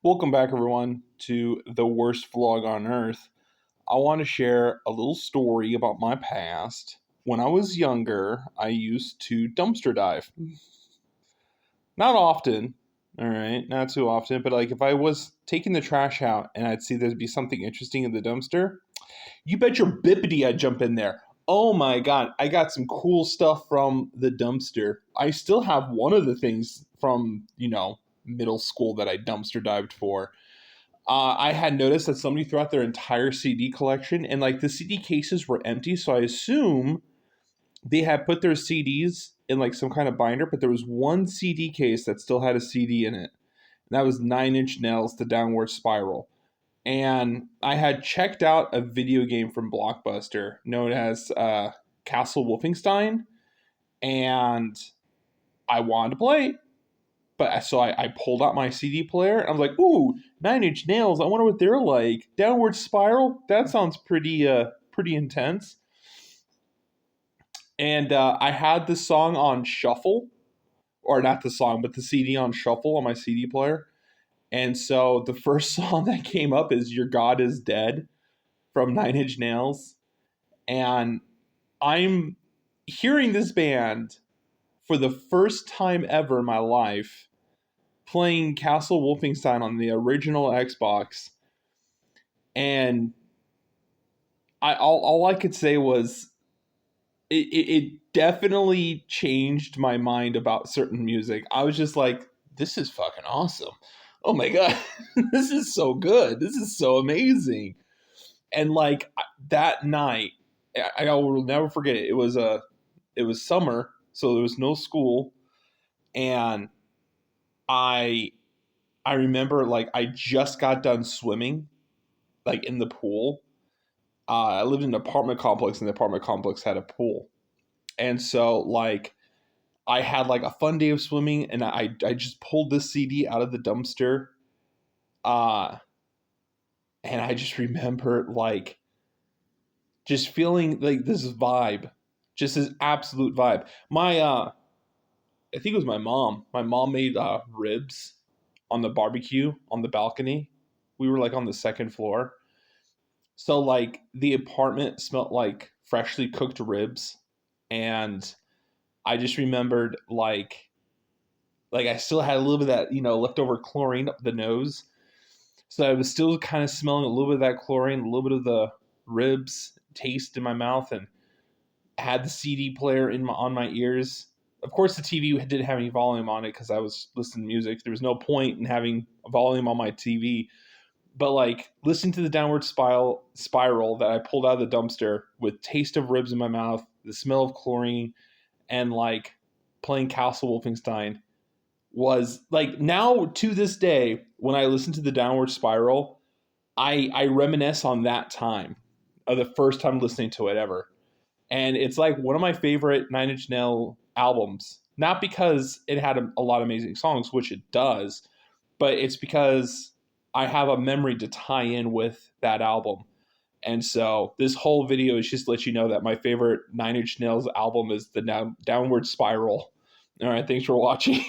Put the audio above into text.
Welcome back, everyone, to the worst vlog on earth. I want to share a little story about my past. When I was younger, I used to dumpster dive. Not often, all right, not too often, but like if I was taking the trash out and I'd see there'd be something interesting in the dumpster, you bet your bippity I'd jump in there. Oh my god, I got some cool stuff from the dumpster. I still have one of the things from, middle school that I dumpster dived for. I had noticed that somebody threw out their entire CD collection, and like the CD cases were empty, so I assume they had put their CDs in like some kind of binder, but there was one CD case that still had a CD in it. And that was Nine Inch Nails, The Downward Spiral. And I had checked out a video game from Blockbuster known as Castle Wolfenstein, and I wanted to play. But so I pulled out my CD player. And I was like, "Ooh, Nine Inch Nails. I wonder what they're like. Downward Spiral. That sounds pretty intense." And I had the song on shuffle, or not the song, but the CD on shuffle on my CD player. And so the first song that came up is "Your God Is Dead" from Nine Inch Nails, and I'm hearing this band for the first time ever in my life playing Castle Wolfenstein on the original Xbox, and all I could say was it definitely changed my mind about certain music. I was just like, this is fucking awesome. Oh my god, this is so good. This is so amazing. And like that night, I will never forget it. It was summer, so there was no school, and I I remember like I just got done swimming like in the pool. I lived in an apartment complex, and the apartment complex had a pool, and so like I had like a fun day of swimming, and I just pulled this CD out of the dumpster, uh, and I just remember like just feeling like this vibe, just this absolute vibe. My I think it was my mom. My mom made ribs on the barbecue on the balcony. We were like on the second floor. So like the apartment smelled like freshly cooked ribs, and I just remembered like I still had a little bit of that, leftover chlorine up the nose. So I was still kind of smelling a little bit of that chlorine, a little bit of the ribs taste in my mouth, and had the CD player on my ears. Of course, the TV didn't have any volume on it because I was listening to music. There was no point in having a volume on my TV. But like listening to the downward spiral that I pulled out of the dumpster with taste of ribs in my mouth, the smell of chlorine, and like playing Castle Wolfenstein was like now to this day when I listen to the downward spiral, I reminisce on that time of the first time listening to it ever. And it's like one of my favorite Nine Inch Nail albums. Not because it had a lot of amazing songs, which it does, but it's because I have a memory to tie in with that album. And so this whole video is just to let you know that my favorite Nine Inch Nails album is the Downward Spiral. All right, thanks for watching.